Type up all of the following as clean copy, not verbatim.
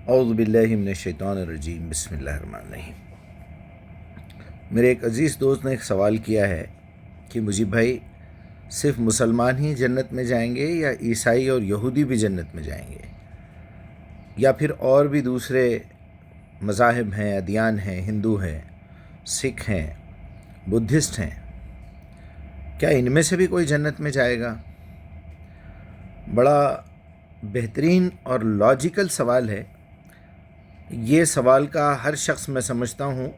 اعوذ باللہ من الشیطان الرجیم، بسم اللہ الرحمن الرحیم۔ میرے ایک عزیز دوست نے ایک سوال کیا ہے کہ مجیب بھائی، صرف مسلمان ہی جنت میں جائیں گے یا عیسائی اور یہودی بھی جنت میں جائیں گے، یا پھر اور بھی دوسرے مذاہب ہیں، ادیان ہیں، ہندو ہیں، سکھ ہیں، بدھسٹ ہیں، کیا ان میں سے بھی کوئی جنت میں جائے گا؟ بڑا بہترین اور لاجیکل سوال ہے۔ یہ سوال کا ہر شخص میں سمجھتا ہوں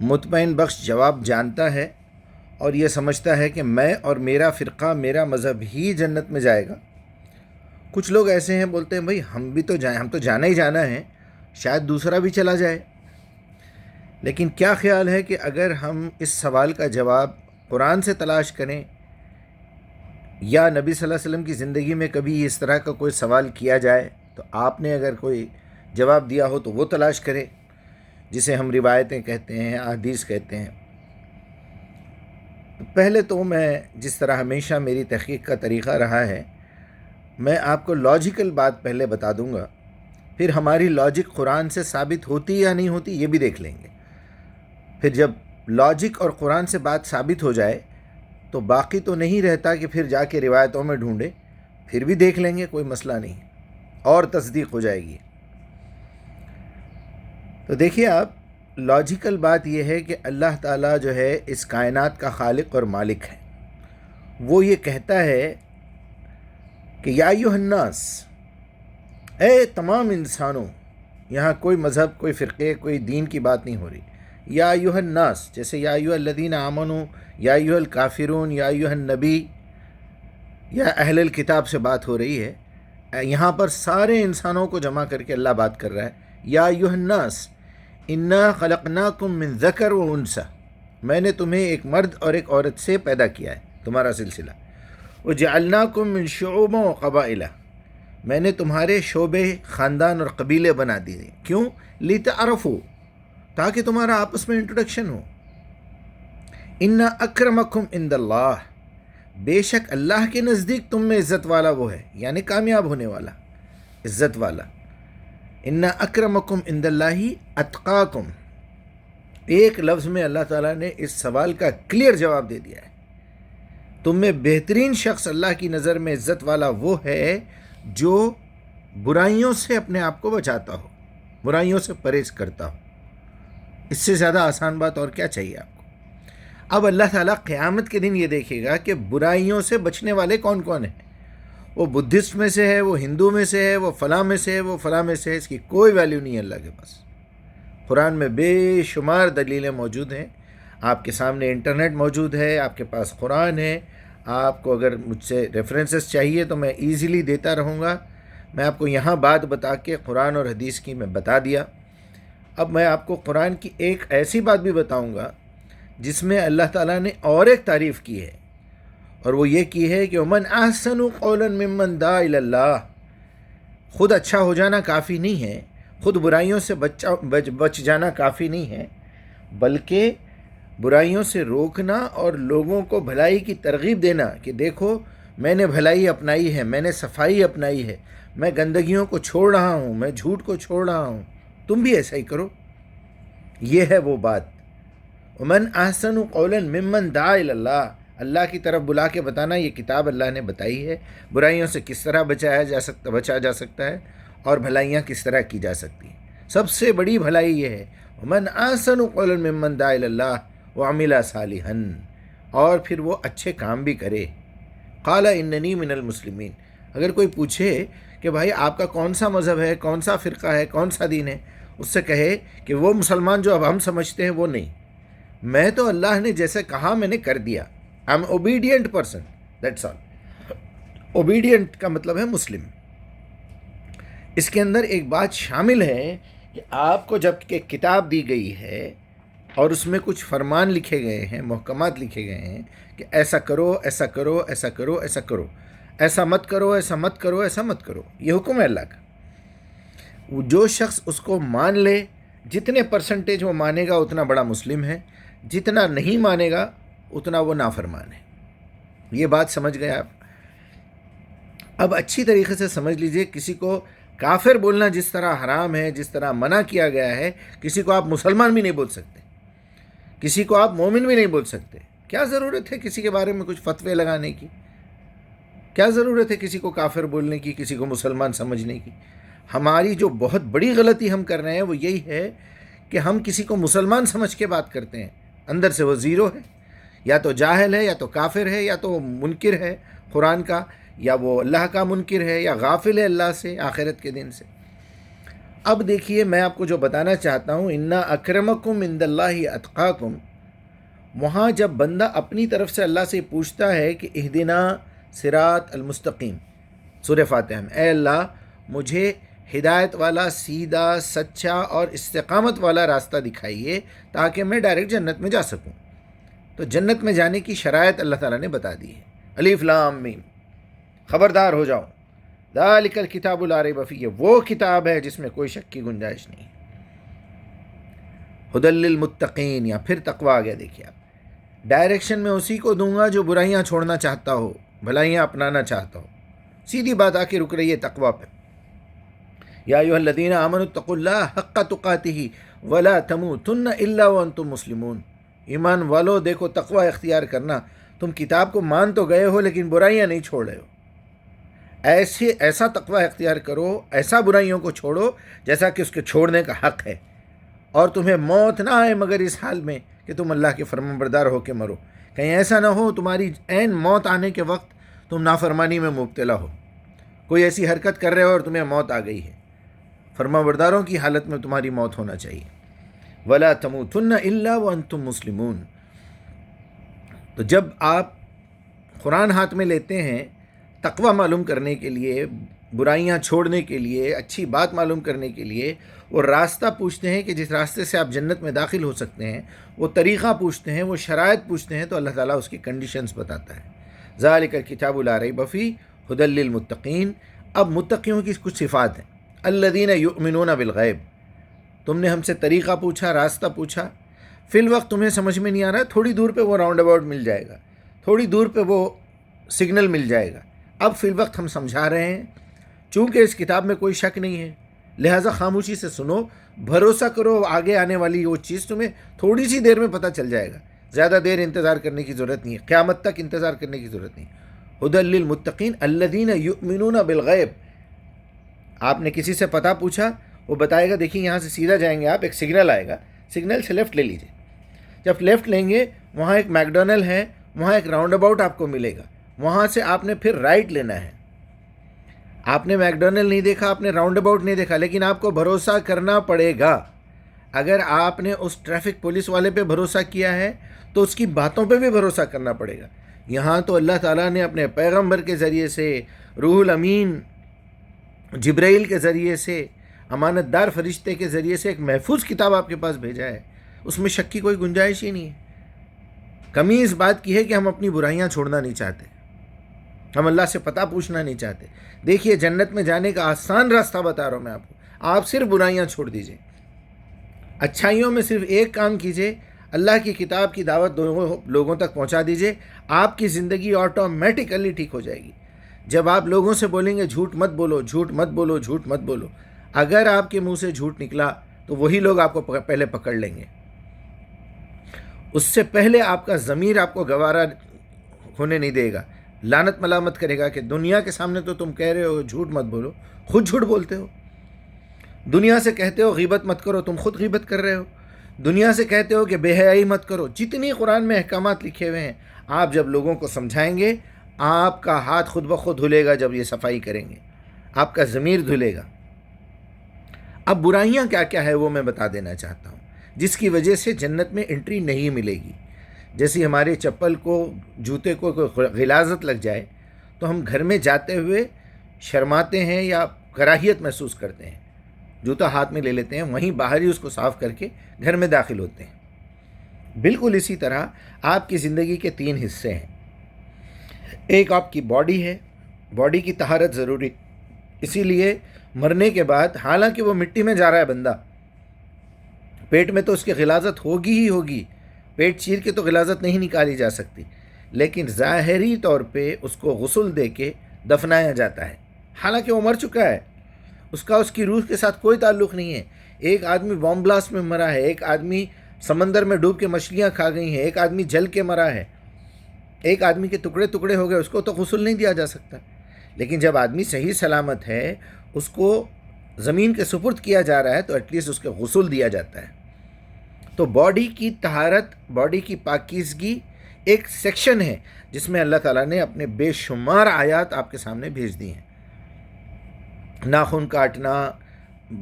مطمئن بخش جواب جانتا ہے اور یہ سمجھتا ہے کہ میں اور میرا فرقہ، میرا مذہب ہی جنت میں جائے گا۔ کچھ لوگ ایسے ہیں، بولتے ہیں بھائی ہم بھی تو جائیں، ہم تو جانا ہی جانا ہے، شاید دوسرا بھی چلا جائے۔ لیکن کیا خیال ہے کہ اگر ہم اس سوال کا جواب قرآن سے تلاش کریں، یا نبی صلی اللہ علیہ وسلم کی زندگی میں کبھی اس طرح کا کوئی سوال کیا جائے تو آپ نے اگر کوئی جواب دیا ہو تو وہ تلاش کرے، جسے ہم روایتیں کہتے ہیں، احادیث کہتے ہیں۔ پہلے تو میں جس طرح ہمیشہ میری تحقیق کا طریقہ رہا ہے، میں آپ کو لاجیکل بات پہلے بتا دوں گا، پھر ہماری لاجک قرآن سے ثابت ہوتی یا نہیں ہوتی یہ بھی دیکھ لیں گے۔ پھر جب لاجک اور قرآن سے بات ثابت ہو جائے تو باقی تو نہیں رہتا کہ پھر جا کے روایتوں میں ڈھونڈے، پھر بھی دیکھ لیں گے، کوئی مسئلہ نہیں، اور تصدیق ہو جائے گی۔ تو دیکھیے آپ، لاجیکل بات یہ ہے کہ اللہ تعالیٰ جو ہے اس کائنات کا خالق اور مالک ہے۔ وہ یہ کہتا ہے کہ یا ایھا الناس، اے تمام انسانوں، یہاں کوئی مذہب، کوئی فرقے، کوئی دین کی بات نہیں ہو رہی۔ یا ایھا الناس، جیسے یا ایھا الذین آمنوا، یا ایھا الکافرون، یا ایھا النبی، یا اہل الکتاب سے بات ہو رہی ہے۔ یہاں پر سارے انسانوں کو جمع کر کے اللہ بات کر رہا ہے۔ یا ایھا الناس انا خلقناکم من ذکر و انثی، میں نے تمہیں ایک مرد اور ایک عورت سے پیدا کیا ہے، تمہارا سلسلہ۔ وجعلناکم من شعوب و قبائل، میں نے تمہارے شعبے، خاندان اور قبیلے بنا دیے۔ کیوں؟ لتعارفوا، تاکہ تمہارا آپس میں انٹروڈکشن ہو۔ ان اکرمکم عند اللہ، بے شک اللہ کے نزدیک تم میں عزت والا وہ ہے، یعنی کامیاب ہونے والا، عزت والا۔ ان اکرمکم عند اللہ اتقاکم، ایک لفظ میں اللہ تعالیٰ نے اس سوال کا کلیئر جواب دے دیا ہے۔ تم میں بہترین شخص اللہ کی نظر میں عزت والا وہ ہے جو برائیوں سے اپنے آپ کو بچاتا ہو، برائیوں سے پرہیز کرتا ہو۔ اس سے زیادہ آسان بات اور کیا چاہیے آپ کو؟ اب اللہ تعالیٰ قیامت کے دن یہ دیکھے گا کہ برائیوں سے بچنے والے کون کون ہیں۔ وہ بدھسٹ میں سے ہے، وہ ہندو میں سے ہے، وہ فلاں میں سے ہے، وہ فلاں میں سے ہے، اس کی کوئی ویلیو نہیں ہے اللہ کے پاس۔ قرآن میں بے شمار دلیلیں موجود ہیں، آپ کے سامنے انٹرنیٹ موجود ہے، آپ کے پاس قرآن ہے۔ آپ کو اگر مجھ سے ریفرنسز چاہیے تو میں ایزیلی دیتا رہوں گا۔ میں آپ کو یہاں بات بتا کے قرآن اور حدیث کی میں بتا دیا۔ اب میں آپ کو قرآن کی ایک ایسی بات بھی بتاؤں گا جس میں اللہ تعالیٰ نے اور ایک تعریف کی ہے، اور وہ یہ کی ہے کہ وَمَنْ أَحْسَنُ قَوْلًا مِّمَّنْ دَعَا إِلَى اللَّهِ، خود اچھا ہو جانا کافی نہیں ہے، خود برائیوں سے بچ جانا کافی نہیں ہے، بلکہ برائیوں سے روکنا اور لوگوں کو بھلائی کی ترغیب دینا کہ دیکھو میں نے بھلائی اپنائی ہے، میں نے صفائی اپنائی ہے، میں گندگیوں کو چھوڑ رہا ہوں، میں جھوٹ کو چھوڑ رہا ہوں، تم بھی ایسا ہی کرو۔ یہ ہے وہ بات۔ وَمَنْ أَحْسَنُ قَوْلًا مِّمَّنْ دَعَا إِلَى اللَّهِ، اللہ کی طرف بلا کے بتانا، یہ کتاب اللہ نے بتائی ہے، برائیوں سے کس طرح بچا جا سکتا ہے اور بھلائیاں کس طرح کی جا سکتی ہیں۔ سب سے بڑی بھلائی یہ ہے وَمَنْ أَحْسَنُ قَوْلًا مِّمَّنْ دَعَا إِلَى اللَّهِ وَعَمِلَ صَالِحًا، اور پھر وہ اچھے کام بھی کرے۔ قَالَ إِنَّنِي مِنَ الْمُسْلِمِينَ، اگر کوئی پوچھے کہ بھائی آپ کا کون سا مذہب ہے، کون سا فرقہ ہے، کون سا دین ہے، اس سے کہے کہ وہ مسلمان جو اب ہم سمجھتے ہیں وہ نہیں، میں تو اللہ نے جیسے کہا میں نے کر دیا۔ I'm obedient person, that's all۔ obedient کا مطلب ہے مسلم۔ اس کے اندر ایک بات شامل ہے کہ آپ کو جب کہ کتاب دی گئی ہے اور اس میں کچھ فرمان لکھے گئے ہیں، محکمات لکھے گئے ہیں کہ ایسا کرو، ایسا کرو، ایسا کرو، ایسا کرو، ایسا مت کرو، ایسا مت کرو، ایسا مت کرو، یہ حکم ہے اللہ کا۔ جو شخص اس کو مان لے، جتنے پرسنٹیج وہ مانے گا اتنا بڑا مسلم ہے، جتنا نہیں مانے گا اتنا وہ نافرمان ہے۔ یہ بات سمجھ گئے آپ؟ اب اچھی طریقے سے سمجھ لیجئے، کسی کو کافر بولنا جس طرح حرام ہے، جس طرح منع کیا گیا ہے، کسی کو آپ مسلمان بھی نہیں بول سکتے، کسی کو آپ مومن بھی نہیں بول سکتے۔ کیا ضرورت ہے کسی کے بارے میں کچھ فتوے لگانے کی؟ کیا ضرورت ہے کسی کو کافر بولنے کی، کسی کو مسلمان سمجھنے کی؟ ہماری جو بہت بڑی غلطی ہم کر رہے ہیں وہ یہی ہے کہ ہم کسی کو مسلمان سمجھ کے بات کرتے ہیں، اندر سے وہ زیرو ہے، یا تو جاہل ہے، یا تو کافر ہے، یا تو منکر ہے قرآن کا، یا وہ اللہ کا منکر ہے، یا غافل ہے اللہ سے، آخرت کے دن سے۔ اب دیکھیے میں آپ کو جو بتانا چاہتا ہوں، انا اکرمکم عند اللہ اتقاکم، وہاں جب بندہ اپنی طرف سے اللہ سے پوچھتا ہے کہ اہدنا صراط المستقیم، سورہ فاتحہ میں، اے اللہ مجھے ہدایت والا، سیدھا، سچا اور استقامت والا راستہ دکھائیے تاکہ میں ڈائریکٹ جنت میں جا سکوں۔ تو جنت میں جانے کی شرائط اللہ تعالیٰ نے بتا دی ہے، الف لام میم، خبردار ہو جاؤ، ذالک الکتاب لا ریب فیہ، وہ کتاب ہے جس میں کوئی شک کی گنجائش نہیں، ھدی للمتقین، یا پھر تقویٰ آ گیا۔ دیکھیے آپ، ڈائریکشن میں اسی کو دوں گا جو برائیاں چھوڑنا چاہتا ہو، بھلائیاں اپنانا چاہتا ہو۔ سیدھی بات آ کے رک رہی ہے تقویٰ پہ، یا ایھا الذین آمنوا اتقوا اللہ حق تقاتہ ولا تموتن الا وانتم مسلمون، ایمان والو دیکھو تقویٰ اختیار کرنا، تم کتاب کو مان تو گئے ہو لیکن برائیاں نہیں چھوڑ رہے ہو، ایسا تقویٰ اختیار کرو، ایسا برائیوں کو چھوڑو جیسا کہ اس کے چھوڑنے کا حق ہے، اور تمہیں موت نہ آئے مگر اس حال میں کہ تم اللہ کے فرمانبردار ہو کے مرو، کہیں ایسا نہ ہو تمہاری عین موت آنے کے وقت تم نافرمانی میں مبتلا ہو، کوئی ایسی حرکت کر رہے ہو اور تمہیں موت آ گئی ہے۔ فرمانبرداروں کی حالت میں تمہاری موت ہونا چاہیے، ولا تموتن الا وانتم مسلمون۔ تو جب آپ قرآن ہاتھ میں لیتے ہیں تقویٰ معلوم کرنے کے لیے، برائیاں چھوڑنے کے لیے، اچھی بات معلوم کرنے کے لیے، وہ راستہ پوچھتے ہیں کہ جس راستے سے آپ جنت میں داخل ہو سکتے ہیں، وہ طریقہ پوچھتے ہیں، وہ شرائط پوچھتے ہیں، تو اللہ تعالیٰ اس کی کنڈیشنز بتاتا ہے۔ ذالک الکتاب لا ریب فیہ ھدی للمتقین۔ اب متقیوں کی کچھ صفات ہیں، الذین یؤمنون بالغیب، تم نے ہم سے طریقہ پوچھا، راستہ پوچھا، فی الوقت تمہیں سمجھ میں نہیں آ رہا، تھوڑی دور پہ وہ راؤنڈ اباؤٹ مل جائے گا، تھوڑی دور پہ وہ سگنل مل جائے گا، اب فی الوقت ہم سمجھا رہے ہیں، چونکہ اس کتاب میں کوئی شک نہیں ہے، لہٰذا خاموشی سے سنو، بھروسہ کرو، آگے آنے والی وہ چیز تمہیں تھوڑی سی دیر میں پتہ چل جائے گا، زیادہ دیر انتظار کرنے کی ضرورت نہیں ہے، قیامت تک انتظار کرنے کی ضرورت نہیں۔ ھدی للمتقین الذین یؤمنون بالغیب، آپ نے کسی سے پتہ پوچھا، وہ بتائے گا دیکھیے یہاں سے سیدھا جائیں گے آپ، ایک سگنل آئے گا، سگنل سے لیفٹ لے لیجیے، جب لیفٹ لیں گے وہاں ایک میکڈونلڈ ہے، وہاں ایک راؤنڈ اباؤٹ آپ کو ملے گا، وہاں سے آپ نے پھر رائٹ لینا ہے۔ آپ نے میکڈونلڈ نہیں دیکھا، آپ نے راؤنڈ اباؤٹ نہیں دیکھا، لیکن آپ کو بھروسہ کرنا پڑے گا۔ اگر آپ نے اس ٹریفک پولیس والے پہ بھروسہ کیا ہے تو اس کی باتوں پہ بھی بھروسہ کرنا پڑے گا۔ یہاں تو اللہ تعالیٰ نے اپنے پیغمبر کے ذریعے سے، روح الامین جبرائیل کے ذریعے سے، امانت دار فرشتے کے ذریعے سے ایک محفوظ کتاب آپ کے پاس بھیجا ہے، اس میں شک کی کوئی گنجائش ہی نہیں ہے۔ کمی اس بات کی ہے کہ ہم اپنی برائیاں چھوڑنا نہیں چاہتے، ہم اللہ سے پتہ پوچھنا نہیں چاہتے۔ دیکھیے جنت میں جانے کا آسان راستہ بتا رہا ہوں میں آپ کو، آپ صرف برائیاں چھوڑ دیجئے، اچھائیوں میں صرف ایک کام کیجئے، اللہ کی کتاب کی دعوت لوگوں تک پہنچا دیجئے، آپ کی زندگی آٹومیٹیکلی ٹھیک ہو جائے گی۔ جب آپ لوگوں سے بولیں گے جھوٹ مت بولو، جھوٹ مت بولو، جھوٹ مت بولو، اگر آپ کے منہ سے جھوٹ نکلا تو وہی لوگ آپ کو پہلے پکڑ لیں گے، اس سے پہلے آپ کا ضمیر آپ کو گوارا ہونے نہیں دے گا، لعنت ملامت کرے گا کہ دنیا کے سامنے تو تم کہہ رہے ہو جھوٹ مت بولو، خود جھوٹ بولتے ہو، دنیا سے کہتے ہو غیبت مت کرو، تم خود غیبت کر رہے ہو، دنیا سے کہتے ہو کہ بے حیائی مت کرو، جتنی قرآن میں احکامات لکھے ہوئے ہیں، آپ جب لوگوں کو سمجھائیں گے آپ کا ہاتھ خود بخود دھلے گا، جب یہ صفائی کریں گے آپ کا ضمیر دھلے گا۔ اب برائیاں کیا کیا ہے وہ میں بتا دینا چاہتا ہوں، جس کی وجہ سے جنت میں انٹری نہیں ملے گی۔ جیسے ہمارے چپل کو، جوتے کو کوئی غلاظت لگ جائے تو ہم گھر میں جاتے ہوئے شرماتے ہیں یا کراہیت محسوس کرتے ہیں، جوتا ہاتھ میں لے لیتے ہیں، وہیں باہر ہی اس کو صاف کر کے گھر میں داخل ہوتے ہیں۔ بالکل اسی طرح آپ کی زندگی کے 3 حصے ہیں، ایک آپ کی باڈی ہے، باڈی کی طہارت ضروری، اسی لیے مرنے کے بعد حالانکہ وہ مٹی میں جا رہا ہے بندہ، پیٹ میں تو اس کی غلاظت ہوگی ہی ہوگی، پیٹ چیر کے تو غلاظت نہیں نکالی جا سکتی، لیکن ظاہری طور پہ اس کو غسل دے کے دفنایا جاتا ہے، حالانکہ وہ مر چکا ہے، اس کا اس کی روح کے ساتھ کوئی تعلق نہیں ہے. ایک آدمی بام بلاسٹ میں مرا ہے، ایک آدمی سمندر میں ڈوب کے مچھلیاں کھا گئی ہیں، ایک آدمی جل کے مرا ہے، ایک آدمی کے ٹکڑے ٹکڑے ہو گئے، اس کو تو غسل نہیں دیا جا سکتا. لیکن جب آدمی صحیح سلامت ہے، اس کو زمین کے سپرد کیا جا رہا ہے، تو ایٹ لیسٹ اس کے غسل دیا جاتا ہے. تو باڈی کی طہارت، باڈی کی پاکیزگی ایک سیکشن ہے جس میں اللہ تعالیٰ نے اپنے بے شمار آیات آپ کے سامنے بھیج دی ہیں. ناخن کاٹنا،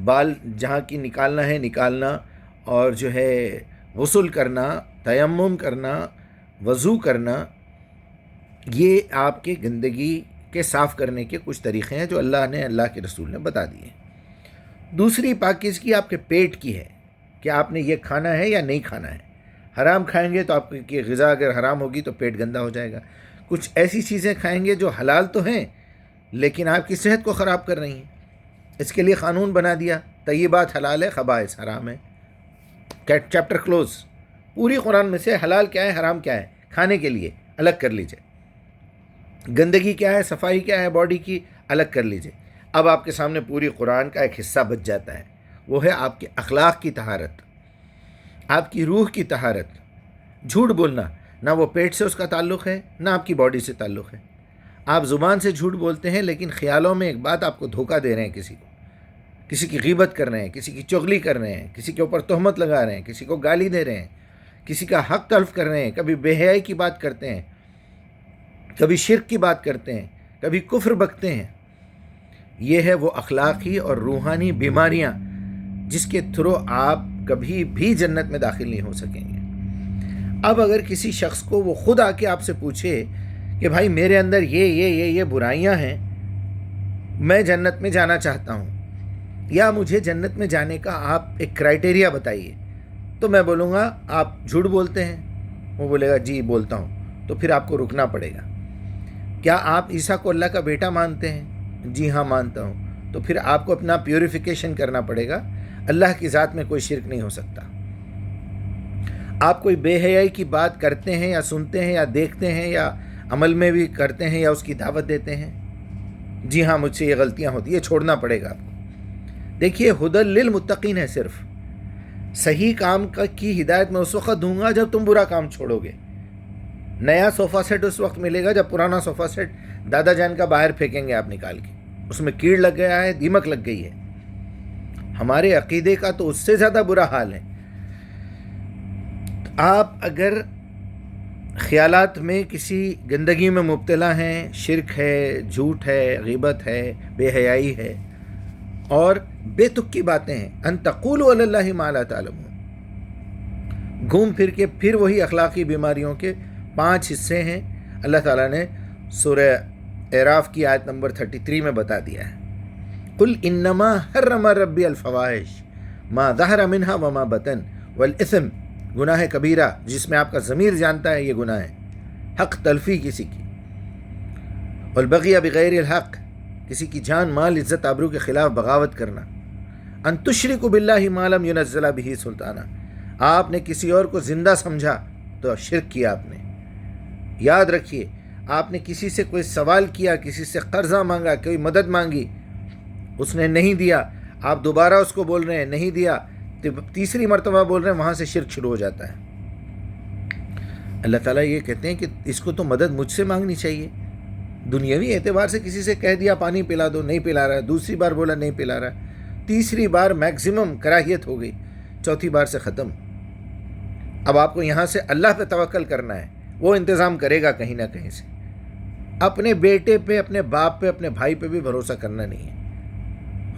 بال جہاں کی نکالنا ہے نکالنا، اور جو ہے غسل کرنا، تیمم کرنا، وضو کرنا، یہ آپ کے گندگی کے صاف کرنے کے کچھ طریقے ہیں جو اللہ نے، اللہ کے رسول نے بتا دیے. دوسری پاکیزگی آپ کے پیٹ کی ہے کہ آپ نے یہ کھانا ہے یا نہیں کھانا ہے. حرام کھائیں گے تو آپ کی غذا اگر حرام ہوگی تو پیٹ گندا ہو جائے گا. کچھ ایسی چیزیں کھائیں گے جو حلال تو ہیں لیکن آپ کی صحت کو خراب کر رہی ہیں. اس کے لیے قانون بنا دیا، طیبات حلال ہے، خبائث حرام ہے. Chapter close. پوری قرآن میں سے حلال کیا ہے، حرام کیا ہے، کھانے کے لیے الگ کر لیجئے. گندگی کیا ہے، صفائی کیا ہے باڈی کی، الگ کر لیجئے. اب آپ کے سامنے پوری قرآن کا ایک حصہ بچ جاتا ہے، وہ ہے آپ کے اخلاق کی طہارت، آپ کی روح کی طہارت. جھوٹ بولنا، نہ وہ پیٹ سے اس کا تعلق ہے نہ آپ کی باڈی سے تعلق ہے. آپ زبان سے جھوٹ بولتے ہیں لیکن خیالوں میں ایک بات آپ کو دھوکہ دے رہے ہیں، کسی کی غیبت کر رہے ہیں، کسی کی چغلی کر رہے ہیں، کسی کے اوپر تہمت لگا رہے ہیں، کسی کو گالی دے رہے ہیں، کسی کا حق تلف کر رہے ہیں. کبھی بے حیائی کی بات کرتے ہیں، کبھی شرک کی بات کرتے ہیں، کبھی کفر بکتے ہیں. یہ ہے وہ اخلاقی اور روحانی بیماریاں جس کے تھرو آپ کبھی بھی جنت میں داخل نہیں ہو سکیں گے. اب اگر کسی شخص کو وہ خود آ کے آپ سے پوچھے کہ بھائی میرے اندر یہ برائیاں ہیں، میں جنت میں جانا چاہتا ہوں، یا مجھے جنت میں جانے کا آپ ایک کرائٹیریا بتائیے، تو میں بولوں گا آپ جھوٹ بولتے ہیں. وہ بولے گا جی بولتا ہوں. تو پھر آپ کو رکنا پڑے گا. کیا آپ عیسیٰ کو اللہ کا بیٹا مانتے ہیں؟ جی ہاں مانتا ہوں. تو پھر آپ کو اپنا پیوریفیکیشن کرنا پڑے گا. اللہ کی ذات میں کوئی شرک نہیں ہو سکتا. آپ کوئی بے حیائی کی بات کرتے ہیں یا سنتے ہیں یا دیکھتے ہیں یا عمل میں بھی کرتے ہیں یا اس کی دعوت دیتے ہیں، جی ہاں مجھ سے یہ غلطیاں ہوتی ہیں، چھوڑنا پڑے گا آپ کو. دیکھیے ہدی للمتقین ہے. صرف صحیح کام کی ہدایت میں اس وقت دوں گا جب تم برا کام چھوڑو گے. نیا صوفہ سیٹ اس وقت ملے گا جب پرانا صوفہ سیٹ دادا جان کا باہر پھینکیں گے آپ نکال کے، اس میں کیڑ لگ گیا ہے، دیمک لگ گئی ہے. ہمارے عقیدے کا تو اس سے زیادہ برا حال ہے. آپ اگر خیالات میں کسی گندگی میں مبتلا ہیں، شرک ہے، جھوٹ ہے، غیبت ہے، بے حیائی ہے اور بے تک کی باتیں ہیں، ان تقولوا علی اللہ ما لا تعلمون، گھوم پھر کے پھر وہی اخلاقی بیماریوں کے 5 حصے ہیں. اللہ تعالیٰ نے سورہ اعراف کی آیت نمبر 33 میں بتا دیا ہے. قل انما حرم ربی الفواحش ما ظہر منہا وما بطن والاثم، گناہ کبیرہ جس میں آپ کا ضمیر جانتا ہے یہ گناہ ہے، حق تلفی کسی کی، والبغی بغیر الحق، کسی کی جان مال عزت آبرو کے خلاف بغاوت کرنا، ان تشرکوا باللہ ما لم ینزل بہ سلطانہ، آپ نے کسی اور کو زندہ سمجھا تو شرک کیا آپ نے. یاد رکھیے آپ نے کسی سے کوئی سوال کیا، کسی سے قرضہ مانگا، کوئی مدد مانگی، اس نے نہیں دیا، آپ دوبارہ اس کو بول رہے ہیں نہیں دیا، تیسری مرتبہ بول رہے ہیں، وہاں سے شرک شروع ہو جاتا ہے. اللہ تعالیٰ یہ کہتے ہیں کہ اس کو تو مدد مجھ سے مانگنی چاہیے. دنیاوی اعتبار سے کسی سے کہہ دیا پانی پلا دو، نہیں پلا رہا ہے، دوسری بار بولا نہیں پلا رہا ہے، تیسری بار میکسیمم کراہیت ہو گئی، چوتھی بار سے ختم. اب آپ کو یہاں سے اللہ پہ توکل کرنا ہے، وہ انتظام کرے گا کہیں نہ کہیں سے. اپنے بیٹے پہ، اپنے باپ پہ، اپنے بھائی پہ بھی بھروسہ کرنا نہیں ہے.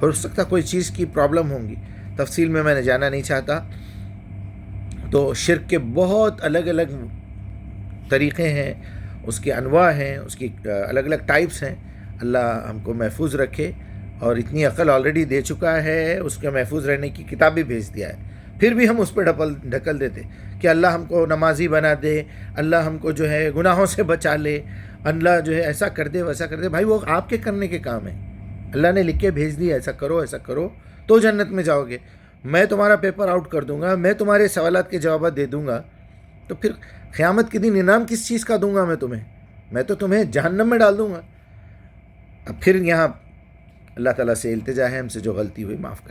ہو سکتا کوئی چیز کی پرابلم ہوں گی، تفصیل میں نے جانا نہیں چاہتا. تو شرک کے بہت الگ الگ طریقے ہیں، اس کے انواع ہیں، اس کی الگ الگ ٹائپس ہیں. اللہ ہم کو محفوظ رکھے، اور اتنی عقل آلریڈی دے چکا ہے، اس کے محفوظ رہنے کی کتاب بھی بھیج دیا ہے. پھر بھی ہم اس پہ ڈھکل دیتے کہ اللہ ہم کو نمازی بنا دے، اللہ ہم کو جو ہے گناہوں سے بچا لے، اللہ جو ہے ایسا کر دے ویسا کر دے. بھائی وہ آپ کے کرنے کے کام ہیں، اللہ نے لکھ کے بھیج دیا ایسا کرو تو جنت میں جاؤ گے. میں تمہارا پیپر آؤٹ کر دوں گا، میں تمہارے سوالات کے جوابات دے دوں گا، تو پھر قیامت کے دن انعام کس چیز کا دوں گا میں تمہیں؟ میں تو تمہیں جہنم میں ڈال دوں گا. اب پھر یہاں اللہ تعالیٰ سے التجا ہے ہم سے جو غلطی ہوئی معاف کریں.